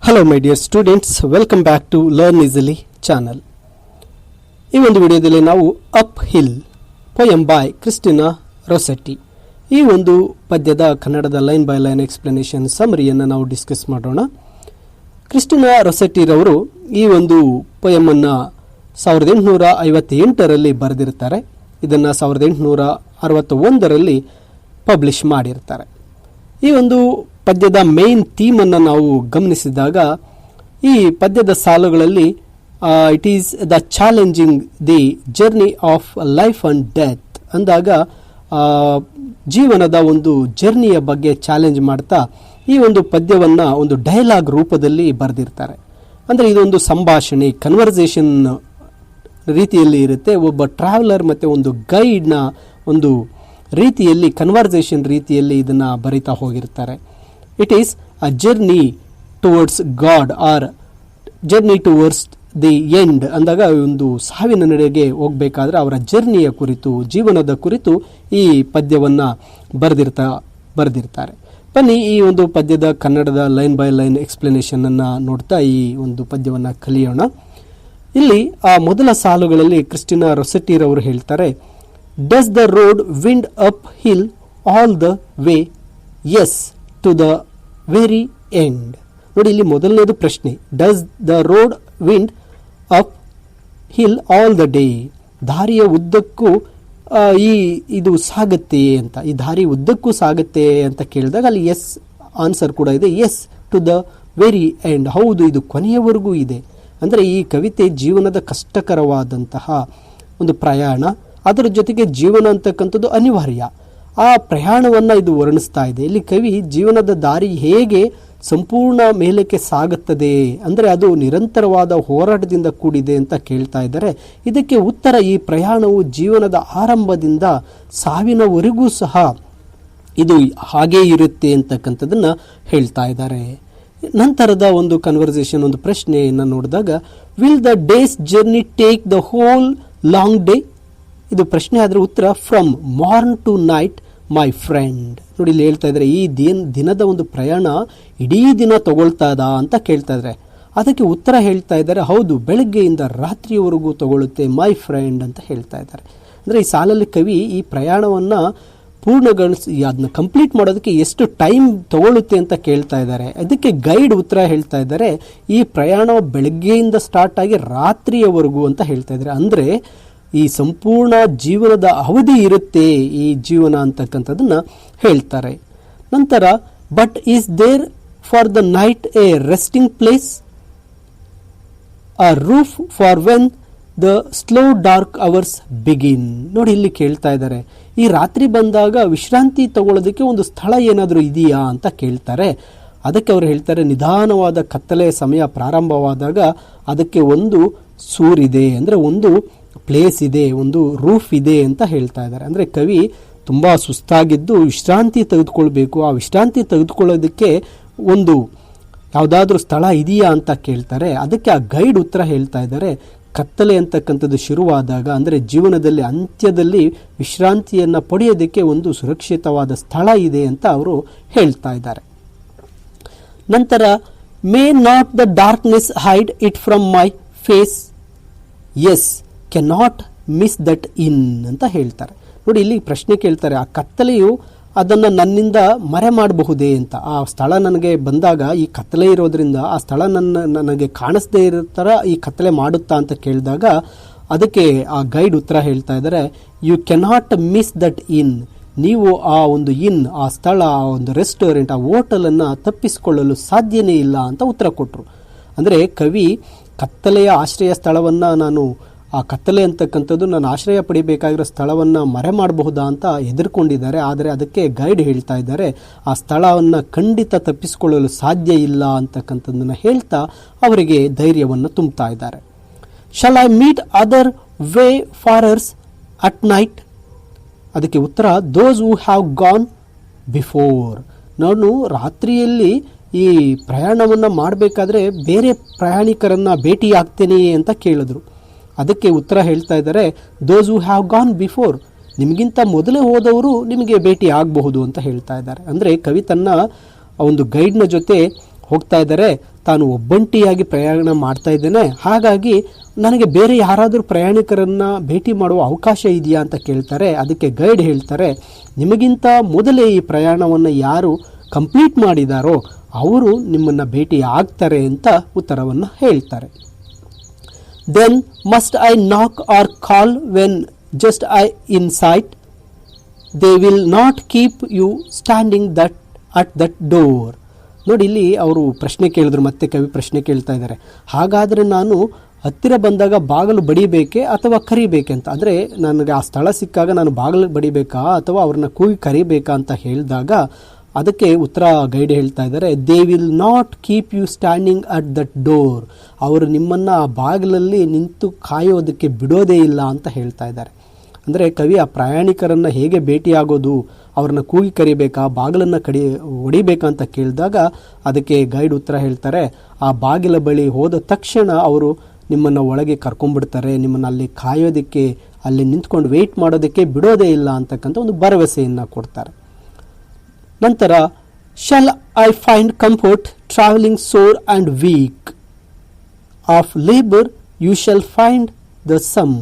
Hello my dear students, welcome back to Learn Easily channel. ಈ ಒಂದು ವಿಡಿಯೋದಲ್ಲಿ ನಾವು up hill poem by Christina Rossetti ಈ ಒಂದು ಪದ್ಯದ ಕನ್ನಡದ ಲೈನ್ ಬೈ ಲೈನ್ ಎಕ್ಸ್ಪ್ಲನೇಷನ್ ಸಮರಿಯನ್ನು ನಾವು ಡಿಸ್ಕಸ್ ಮಾಡೋಣ. ಕ್ರಿಸ್ಟಿನಾ ರೊಸೆಟ್ಟಿ ರವರು ಈ ಒಂದು ಪೊಯಮ್ ಅನ್ನು 1858ರಲ್ಲಿ ಬರೆದಿರ್ತಾರೆ. ಇದನ್ನು 1861ರಲ್ಲಿ ಪಬ್ಲಿಷ್ ಮಾಡಿರ್ತಾರೆ. ಈ ಒಂದು ಪದ್ಯದ ಮೇನ್ ಥೀಮ್ ಅನ್ನು ನಾವು ಗಮನಿಸಿದಾಗ ಈ ಪದ್ಯದ ಸಾಲುಗಳಲ್ಲಿ it is the challenging the journey of life and death ಅಂದಾಗ ಜೀವನದ ಒಂದು ಜರ್ನಿಯ ಬಗ್ಗೆ ಚಾಲೆಂಜ್ ಮಾಡ್ತಾ ಈ ಒಂದು ಪದ್ಯವನ್ನು ಒಂದು ಡೈಲಾಗ್ ರೂಪದಲ್ಲಿ ಬರೆದಿರ್ತಾರೆ. ಅಂದರೆ ಇದೊಂದು ಸಂಭಾಷಣೆ ಕನ್ವರ್ಸೇಷನ್ ರೀತಿಯಲ್ಲಿ ಇರುತ್ತೆ. ಒಬ್ಬ ಟ್ರಾವೆಲರ್ ಮತ್ತು ಒಂದು ಗೈಡ್ನ ಒಂದು ರೀತಿಯಲ್ಲಿ ಕನ್ವರ್ಸೇಷನ್ ರೀತಿಯಲ್ಲಿ ಇದನ್ನು ಬರಿತಾ ಹೋಗಿರ್ತಾರೆ. It is a journey towards God or journey towards the end ಅಂದಾಗ ಒಂದು ಸಾವಿನ ನಡೆಗೆ ಹೋಗಬೇಕಾದ್ರೆ ಅವರ ಜರ್ನಿಯ ಕುರಿತು ಜೀವನದ ಕುರಿತು ಈ ಪದ್ಯವನ್ನು ಬರೆದಿರ್ತಾರೆ. ಬನ್ನಿ ಈ ಒಂದು ಪದ್ಯದ ಕನ್ನಡದ ಲೈನ್ ಬೈ ಲೈನ್ ಎಕ್ಸ್ಪ್ಲನೇಷನ್ ಅನ್ನು ನೋಡ್ತಾ ಈ ಒಂದು ಪದ್ಯವನ್ನು ಕಲಿಯೋಣ. ಇಲ್ಲಿ ಆ ಮೊದಲ ಸಾಲುಗಳಲ್ಲಿ ಕ್ರಿಸ್ಟಿನಾ ರೊಸೆಟ್ಟಿರವರು ಹೇಳ್ತಾರೆ, does the road wind uphill all the way? Yes to the very end. ನೋಡಿ, ಇಲ್ಲಿ ಮೊದಲನೇದು ಪ್ರಶ್ನೆ, does the road wind uphill all the day? ದಾರಿಯ ಉದ್ದಕ್ಕೂ ಇದು ಸಾಗತ್ತೆ ಅಂತ, ಈ ದಾರಿ ಉದ್ದಕ್ಕೂ ಸಾಗತ್ತೆ ಅಂತ ಕೇಳಿದಾಗ ಅಲ್ಲಿ ಎಸ್ ಆನ್ಸರ್ ಕೂಡ ಇದೆ. Yes to the very end, ಹೌದು ಇದು ಕೊನೆಯವರೆಗೂ ಇದೆ. ಅಂದರೆ ಈ ಕವಿತೆ ಜೀವನದ ಕಷ್ಟಕರವಾದಂತಹ ಒಂದು ಪ್ರಯಾಣ, ಅದರ ಜೊತೆಗೆ ಜೀವನ ಅಂತಕ್ಕಂಥದ್ದು ಅನಿವಾರ್ಯ. ಆ ಪ್ರಯಾಣವನ್ನು ಇದು ವರ್ಣಿಸ್ತಾ ಇದೆ. ಇಲ್ಲಿ ಕವಿ ಜೀವನದ ದಾರಿ ಹೇಗೆ ಸಂಪೂರ್ಣ ಮೇಲಕ್ಕೆ ಸಾಗುತ್ತದೆ ಅಂದರೆ ಅದು ನಿರಂತರವಾದ ಹೋರಾಟದಿಂದ ಕೂಡಿದೆ ಅಂತ ಕೇಳ್ತಾ ಇದ್ದಾರೆ. ಇದಕ್ಕೆ ಉತ್ತರ ಈ ಪ್ರಯಾಣವು ಜೀವನದ ಆರಂಭದಿಂದ ಸಾವಿನವರೆಗೂ ಸಹ ಇದು ಹಾಗೇ ಇರುತ್ತೆ ಅಂತಕ್ಕಂಥದ್ದನ್ನು ಹೇಳ್ತಾ ಇದ್ದಾರೆ. ನಂತರದ ಒಂದು ಕನ್ವರ್ಸೇಷನ್, ಒಂದು ಪ್ರಶ್ನೆಯನ್ನು ನೋಡಿದಾಗ, will the day's journey take the whole long day? ಇದು ಪ್ರಶ್ನೆ ಆದರೆ ಉತ್ತರ, from morn to night my friend. ನೋಡಿ, ಇಲ್ಲಿ ಹೇಳ್ತಾ ಇದ್ದಾರೆ ಈ ದಿನದ ಒಂದು ಪ್ರಯಾಣ ಇಡೀ ದಿನ ತಗೊಳ್ತದ ಅಂತ ಕೇಳ್ತಾ ಇದ್ದಾರೆ. ಅದಕ್ಕೆ ಉತ್ತರ ಹೇಳ್ತಾ ಇದ್ದಾರೆ, ಹೌದು ಬೆಳಗ್ಗೆಯಿಂದ ರಾತ್ರಿಯವರೆಗೂ ತಗೊಳ್ಳುತ್ತೆ ಮೈ ಫ್ರೆಂಡ್ ಅಂತ ಹೇಳ್ತಾ ಇದ್ದಾರೆ. ಅಂದರೆ ಈ ಸಾಲಲ್ಲಿ ಕವಿ ಈ ಪ್ರಯಾಣವನ್ನು ಅದನ್ನ ಕಂಪ್ಲೀಟ್ ಮಾಡೋದಕ್ಕೆ ಎಷ್ಟು ಟೈಮ್ ತಗೊಳ್ಳುತ್ತೆ ಅಂತ ಕೇಳ್ತಾ ಇದ್ದಾರೆ. ಅದಕ್ಕೆ ಗೈಡ್ ಉತ್ತರ ಹೇಳ್ತಾ ಇದ್ದಾರೆ, ಈ ಪ್ರಯಾಣ ಬೆಳಗ್ಗೆಯಿಂದ ಸ್ಟಾರ್ಟ್ ಆಗಿ ರಾತ್ರಿಯವರೆಗೂ ಅಂತ ಹೇಳ್ತಾ ಇದ್ದಾರೆ. ಅಂದರೆ ಈ ಸಂಪೂರ್ಣ ಜೀವನದ ಅವಧಿ ಇರುತ್ತೆ ಈ ಜೀವನ ಅಂತಕ್ಕಂಥದ್ದನ್ನು ಹೇಳ್ತಾರೆ. ನಂತರ, but is there for the night a resting place, a roof for when the slow dark hours begin? ನೋಡಿ, ಇಲ್ಲಿ ಕೇಳ್ತಾ ಇದ್ದಾರೆ, ಈ ರಾತ್ರಿ ಬಂದಾಗ ವಿಶ್ರಾಂತಿ ತಗೊಳ್ಳೋದಕ್ಕೆ ಒಂದು ಸ್ಥಳ ಏನಾದರೂ ಇದೆಯಾ ಅಂತ ಕೇಳ್ತಾರೆ. ಅದಕ್ಕೆ ಅವರು ಹೇಳ್ತಾರೆ, ನಿಧಾನವಾದ ಕತ್ತಲೆಯ ಸಮಯ ಪ್ರಾರಂಭವಾದಾಗ ಅದಕ್ಕೆ ಒಂದು ಸೂರಿದೆ, ಅಂದರೆ ಒಂದು ಪ್ಲೇಸ್ ಇದೆ, ಒಂದು ರೂಫ್ ಇದೆ ಅಂತ ಹೇಳ್ತಾ ಇದ್ದಾರೆ. ಅಂದರೆ ಕವಿ ತುಂಬ ಸುಸ್ತಾಗಿದ್ದು ವಿಶ್ರಾಂತಿ ತೆಗೆದುಕೊಳ್ಬೇಕು, ಆ ವಿಶ್ರಾಂತಿ ತೆಗೆದುಕೊಳ್ಳೋದಕ್ಕೆ ಒಂದು ಯಾವುದಾದ್ರೂ ಸ್ಥಳ ಇದೆಯಾ ಅಂತ ಕೇಳ್ತಾರೆ. ಅದಕ್ಕೆ ಆ ಗೈಡ್ ಉತ್ತರ ಹೇಳ್ತಾ ಇದ್ದಾರೆ, ಕತ್ತಲೆ ಅಂತಕ್ಕಂಥದ್ದು ಶುರುವಾದಾಗ ಅಂದರೆ ಜೀವನದಲ್ಲಿ ಅಂತ್ಯದಲ್ಲಿ ವಿಶ್ರಾಂತಿಯನ್ನು ಪಡೆಯೋದಕ್ಕೆ ಒಂದು ಸುರಕ್ಷಿತವಾದ ಸ್ಥಳ ಇದೆ ಅಂತ ಅವರು ಹೇಳ್ತಾ ಇದ್ದಾರೆ. ನಂತರ, may not the darkness hide it from my face? Yes cannot miss that inn ಅಂತ ಹೇಳ್ತಾರೆ. ನೋಡಿ, ಇಲ್ಲಿ ಪ್ರಶ್ನೆ ಕೇಳ್ತಾರೆ, ಆ ಕತ್ತಲೆಯು ಅದನ್ನು ನನ್ನಿಂದ ಮರೆ ಮಾಡಬಹುದೇ ಅಂತ. ಆ ಸ್ಥಳ ನನಗೆ ಬಂದಾಗ ಈ ಕತ್ತಲೆ ಇರೋದ್ರಿಂದ ಆ ಸ್ಥಳ ನನಗೆ ಕಾಣಿಸದೇ ಇರೋ ಥರ ಈ ಕತ್ತಲೆ ಮಾಡುತ್ತಾ ಅಂತ ಕೇಳಿದಾಗ ಅದಕ್ಕೆ ಆ ಗೈಡ್ ಉತ್ತರ ಹೇಳ್ತಾ ಇದ್ದಾರೆ, you cannot miss that inn. ನೀವು ಆ ಒಂದು ಆ ಸ್ಥಳ, ಆ ಒಂದು ರೆಸ್ಟೋರೆಂಟ್, ಆ ಹೋಟೆಲನ್ನು ತಪ್ಪಿಸಿಕೊಳ್ಳಲು ಸಾಧ್ಯನೇ ಇಲ್ಲ ಅಂತ ಉತ್ತರ ಕೊಟ್ಟರು. ಅಂದರೆ ಕವಿ ಕತ್ತಲೆಯ ಆಶ್ರಯ ಸ್ಥಳವನ್ನು ಆ ಕತ್ತಲೆ ಅಂತಕ್ಕಂಥದ್ದು ನಾನು ಆಶ್ರಯ ಪಡಿಬೇಕಾಗಿರೋ ಸ್ಥಳವನ್ನು ಮರೆ ಮಾಡಬಹುದಾ ಅಂತ ಹೆದರ್ಕೊಂಡಿದ್ದಾರೆ. ಆದರೆ ಅದಕ್ಕೆ ಗೈಡ್ ಹೇಳ್ತಾ ಇದ್ದಾರೆ, ಆ ಸ್ಥಳವನ್ನು ಖಂಡಿತ ತಪ್ಪಿಸಿಕೊಳ್ಳಲು ಸಾಧ್ಯ ಇಲ್ಲ ಅಂತಕ್ಕಂಥದ್ದನ್ನು ಹೇಳ್ತಾ ಅವರಿಗೆ ಧೈರ್ಯವನ್ನು ತುಂಬುತ್ತಾ ಇದ್ದಾರೆ. Shall I meet other wayfarers at night? ಅದಕ್ಕೆ ಉತ್ತರ, those who have gone before. ನಾನು ರಾತ್ರಿಯಲ್ಲಿ ಈ ಪ್ರಯಾಣವನ್ನು ಮಾಡಬೇಕಾದ್ರೆ ಬೇರೆ ಪ್ರಯಾಣಿಕರನ್ನು ಭೇಟಿಯಾಗ್ತೇನೆಯೇ ಅಂತ ಕೇಳಿದ್ರು. ಅದಕ್ಕೆ ಉತ್ತರ ಹೇಳ್ತಾ ಇದ್ದಾರೆ, ದೋಸ್ ಹೂ ಹ್ಯಾವ್ ಗಾನ್ ಬಿಫೋರ್, ನಿಮಗಿಂತ ಮೊದಲೇ ಹೋದವರು ನಿಮಗೆ ಭೇಟಿ ಆಗಬಹುದು ಅಂತ ಹೇಳ್ತಾ ಇದ್ದಾರೆ. ಅಂದರೆ ಕವಿ ತನ್ನ ಒಂದು ಗೈಡ್ನ ಜೊತೆ ಹೋಗ್ತಾ ಇದ್ದಾರೆ, ತಾನು ಒಬ್ಬಂಟಿಯಾಗಿ ಪ್ರಯಾಣ ಮಾಡ್ತಾ ಇದ್ದೇನೆ, ಹಾಗಾಗಿ ನನಗೆ ಬೇರೆ ಯಾರಾದರೂ ಪ್ರಯಾಣಿಕರನ್ನು ಭೇಟಿ ಮಾಡುವ ಅವಕಾಶ ಇದೆಯಾ ಅಂತ ಕೇಳ್ತಾರೆ. ಅದಕ್ಕೆ ಗೈಡ್ ಹೇಳ್ತಾರೆ, ನಿಮಗಿಂತ ಮೊದಲೇ ಈ ಪ್ರಯಾಣವನ್ನು ಯಾರು ಕಂಪ್ಲೀಟ್ ಮಾಡಿದಾರೋ ಅವರು ನಿಮ್ಮನ್ನು ಭೇಟಿ ಆಗ್ತಾರೆ ಅಂತ ಉತ್ತರವನ್ನು ಹೇಳ್ತಾರೆ. Then must I knock or call when just I in sight, they will not keep you standing that at that door. ನೋಡಿ, ಇಲ್ಲಿ ಅವರು ಪ್ರಶ್ನೆ ಕೇಳಿದ್ರು, ಮತ್ತೆ ಕವಿ ಪ್ರಶ್ನೆ ಕೇಳ್ತಾ ಇದ್ದಾರೆ. ಹಾಗಾದರೆ ನಾನು ಹತ್ತಿರ ಬಂದಾಗ ಬಾಗಿಲು ಬಡಿಬೇಕೆ ಅಥವಾ ಕರಿಬೇಕೆ ಅಂತ, ಅಂದರೆ ನನಗೆ ಆ ಸ್ಥಳ ಸಿಕ್ಕಾಗ ನಾನು ಬಾಗಿಲು ಬಡಿಬೇಕಾ ಅಥವಾ ಅವ್ರನ್ನ ಕೂಗಿ ಕರಿಬೇಕಾ ಅಂತ ಹೇಳಿದಾಗ ಅದಕ್ಕೆ ಉತ್ತರ ಗೈಡ್ ಹೇಳ್ತಾ ಇದ್ದಾರೆ, they will not keep you standing at that door. ಅವರು ನಿಮ್ಮನ್ನು ಆ ಬಾಗಿಲಲ್ಲಿ ನಿಂತು ಕಾಯೋದಕ್ಕೆ ಬಿಡೋದೇ ಇಲ್ಲ ಅಂತ ಹೇಳ್ತಾ ಇದ್ದಾರೆ. ಅಂದರೆ ಕವಿ ಆ ಪ್ರಯಾಣಿಕರನ್ನು ಹೇಗೆ ಭೇಟಿಯಾಗೋದು, ಅವ್ರನ್ನ ಕೂಗಿ ಕರಿಬೇಕಾ, ಬಾಗಿಲನ್ನು ಹೊಡಿಬೇಕಾ ಅಂತ ಕೇಳಿದಾಗ ಅದಕ್ಕೆ ಗೈಡ್ ಉತ್ತರ ಹೇಳ್ತಾರೆ, ಆ ಬಾಗಿಲ ಬಳಿ ಹೋದ ತಕ್ಷಣ ಅವರು ನಿಮ್ಮನ್ನು ಒಳಗೆ ಕರ್ಕೊಂಡ್ಬಿಡ್ತಾರೆ, ನಿಮ್ಮನ್ನು ಅಲ್ಲಿ ಕಾಯೋದಕ್ಕೆ, ಅಲ್ಲಿ ನಿಂತ್ಕೊಂಡು ವೆಯ್ಟ್ ಮಾಡೋದಕ್ಕೆ ಬಿಡೋದೇ ಇಲ್ಲ ಅಂತಕ್ಕಂಥ ಒಂದು ಭರವಸೆಯನ್ನು ಕೊಡ್ತಾರೆ. ನಂತರ shall I find comfort travelling sore and weak, of labour you shall find the sum.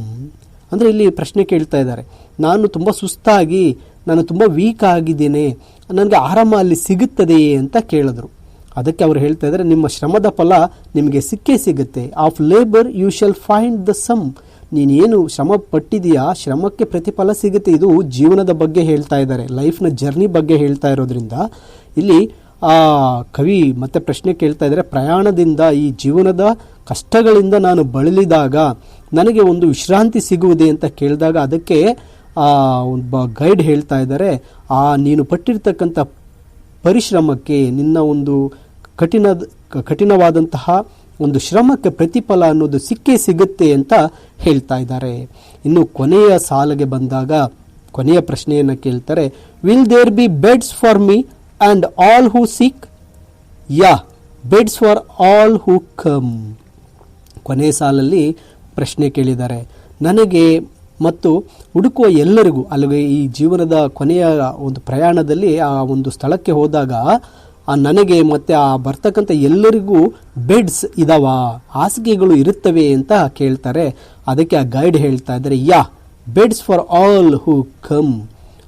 ಅಂದರೆ ಇಲ್ಲಿ ಪ್ರಶ್ನೆ ಕೇಳ್ತಾ ಇದ್ದಾರೆ, ನಾನು ತುಂಬ ಸುಸ್ತಾಗಿ, ನಾನು ತುಂಬ ವೀಕ್ ಆಗಿದ್ದೇನೆ, ನನಗೆ ಆರಾಮ ಅಲ್ಲಿ ಸಿಗುತ್ತದೆಯೇ ಅಂತ ಕೇಳಿದ್ರು. ಅದಕ್ಕೆ ಅವರು ಹೇಳ್ತಾ ಇದ್ದಾರೆ, ನಿಮ್ಮ ಶ್ರಮದ ಫಲ ನಿಮಗೆ ಸಿಕ್ಕೇ ಸಿಗುತ್ತೆ. Of labour you shall find the sum. ನೀನೇನು ಶ್ರಮ ಪಟ್ಟಿದೆಯಾ, ಶ್ರಮಕ್ಕೆ ಪ್ರತಿಫಲ ಸಿಗುತ್ತೆ. ಇದು ಜೀವನದ ಬಗ್ಗೆ ಹೇಳ್ತಾ ಇದ್ದಾರೆ, ಲೈಫ್ನ ಜರ್ನಿ ಬಗ್ಗೆ ಹೇಳ್ತಾ ಇರೋದ್ರಿಂದ ಇಲ್ಲಿ ಆ ಕವಿ ಮತ್ತೆ ಪ್ರಶ್ನೆ ಕೇಳ್ತಾ ಇದ್ದಾರೆ, ಪ್ರಯಾಣದಿಂದ, ಈ ಜೀವನದ ಕಷ್ಟಗಳಿಂದ ನಾನು ಬಳಲಿದಾಗ ನನಗೆ ಒಂದು ವಿಶ್ರಾಂತಿ ಸಿಗುವುದೇ ಅಂತ ಕೇಳಿದಾಗ ಅದಕ್ಕೆ ಒಬ್ಬ ಗೈಡ್ ಹೇಳ್ತಾ ಇದ್ದಾರೆ, ನೀನು ಪಟ್ಟಿರ್ತಕ್ಕಂಥ ಪರಿಶ್ರಮಕ್ಕೆ, ನಿನ್ನ ಒಂದು ಕಠಿಣವಾದಂತಹ ಒಂದು ಶ್ರಮಕ್ಕೆ ಪ್ರತಿಫಲ ಅನ್ನೋದು ಸಿಕ್ಕೇ ಸಿಗುತ್ತೆ ಅಂತ ಹೇಳ್ತಾ ಇದ್ದಾರೆ. ಇನ್ನು ಕೊನೆಯ ಸಾಲಿಗೆ ಬಂದಾಗ ಕೊನೆಯ ಪ್ರಶ್ನೆಯನ್ನು ಕೇಳ್ತಾರೆ, will there be beds for me and all who seek? Yea, beds for all who come. ಕೊನೆಯ ಸಾಲಲ್ಲಿ ಪ್ರಶ್ನೆ ಕೇಳಿದ್ದಾರೆ, ನನಗೆ ಮತ್ತು ಹುಡುಕುವ ಎಲ್ಲರಿಗೂ, ಅಲ್ಲಿಗೆ ಈ ಜೀವನದ ಕೊನೆಯ ಒಂದು ಪ್ರಯಾಣದಲ್ಲಿ ಆ ಒಂದು ಸ್ಥಳಕ್ಕೆ ಹೋದಾಗ ನನಗೆ ಮತ್ತು ಆ ಬರ್ತಕ್ಕಂಥ ಎಲ್ಲರಿಗೂ ಬೆಡ್ಸ್ ಇದಾವ, ಹಾಸಿಗೆಗಳು ಇರುತ್ತವೆ ಅಂತ ಕೇಳ್ತಾರೆ. ಅದಕ್ಕೆ ಆ ಗೈಡ್ ಹೇಳ್ತಾ ಇದ್ದಾರೆ, yeah, beds for all who come.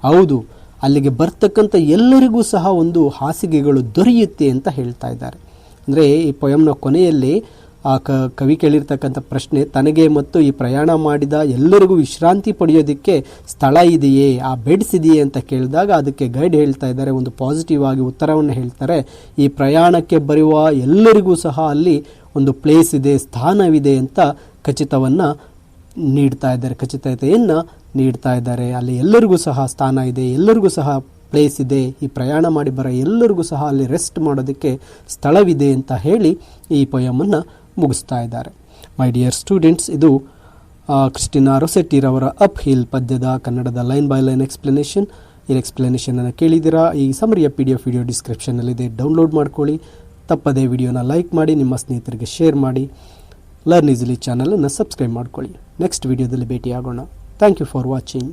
ಹೌದು, ಅಲ್ಲಿಗೆ ಬರ್ತಕ್ಕಂಥ ಎಲ್ಲರಿಗೂ ಸಹ ಒಂದು ಹಾಸಿಗೆಗಳು ದೊರೆಯುತ್ತೆ ಅಂತ ಹೇಳ್ತಾ ಇದ್ದಾರೆ. ಅಂದರೆ ಈ ಪೊಯಮ್ನ ಕೊನೆಯಲ್ಲಿ ಆ ಕವಿ ಕೇಳಿರ್ತಕ್ಕಂಥ ಪ್ರಶ್ನೆ, ತನಗೆ ಮತ್ತು ಈ ಪ್ರಯಾಣ ಮಾಡಿದ ಎಲ್ಲರಿಗೂ ವಿಶ್ರಾಂತಿ ಪಡೆಯೋದಕ್ಕೆ ಸ್ಥಳ ಇದೆಯೇ, ಆ ಬೆಡ್ಸ್ ಇದೆಯೇ ಅಂತ ಕೇಳಿದಾಗ ಅದಕ್ಕೆ ಗೈಡ್ ಹೇಳ್ತಾ ಇದ್ದಾರೆ, ಒಂದು ಪಾಸಿಟಿವ್ ಆಗಿ ಉತ್ತರವನ್ನು ಹೇಳ್ತಾರೆ, ಈ ಪ್ರಯಾಣಕ್ಕೆ ಬರುವ ಎಲ್ಲರಿಗೂ ಸಹ ಅಲ್ಲಿ ಒಂದು ಪ್ಲೇಸ್ ಇದೆ, ಸ್ಥಾನವಿದೆ ಅಂತ ಖಚಿತತೆಯನ್ನು ನೀಡ್ತಾ ಇದ್ದಾರೆ. ಅಲ್ಲಿ ಎಲ್ಲರಿಗೂ ಸಹ ಸ್ಥಾನ ಇದೆ, ಎಲ್ಲರಿಗೂ ಸಹ ಪ್ಲೇಸ್ ಇದೆ, ಈ ಪ್ರಯಾಣ ಮಾಡಿ ಬರೋ ಎಲ್ಲರಿಗೂ ಸಹ ಅಲ್ಲಿ ರೆಸ್ಟ್ ಮಾಡೋದಕ್ಕೆ ಸ್ಥಳವಿದೆ ಅಂತ ಹೇಳಿ ಈ ಪೊಯಮನ್ನು ಮುಗಿಸ್ತಾ ಇದ್ದಾರೆ. ಮೈ ಡಿಯರ್ ಸ್ಟೂಡೆಂಟ್ಸ್, ಇದು ಕ್ರಿಸ್ಟಿನಾ ರೊಸೆಟ್ಟಿರವರ ಅಪ್ ಹಿಲ್ ಪದ್ಯದ ಕನ್ನಡದ ಲೈನ್ ಬೈ ಲೈನ್ ಎಕ್ಸ್ಪ್ಲನೇಷನ್. ಈ ಎಕ್ಸ್ಪ್ಲನೇಷನನ್ನು ಕೇಳಿದ್ದೀರಾ. ಈ ಸಮರಿಯ PDF ವಿಡಿಯೋ ಡಿಸ್ಕ್ರಿಪ್ಷನ್ನಲ್ಲಿದೆ, ಡೌನ್ಲೋಡ್ ಮಾಡ್ಕೊಳ್ಳಿ. ತಪ್ಪದೇ ವಿಡಿಯೋನ ಲೈಕ್ ಮಾಡಿ, ನಿಮ್ಮ ಸ್ನೇಹಿತರಿಗೆ ಶೇರ್ ಮಾಡಿ. ಲರ್ನ್ ಈಸಿಲಿ ಚಾನಲನ್ನು ಸಬ್ಸ್ಕ್ರೈಬ್ ಮಾಡ್ಕೊಳ್ಳಿ. ನೆಕ್ಸ್ಟ್ ವಿಡಿಯೋದಲ್ಲಿ ಭೇಟಿಯಾಗೋಣ. Thank you for watching.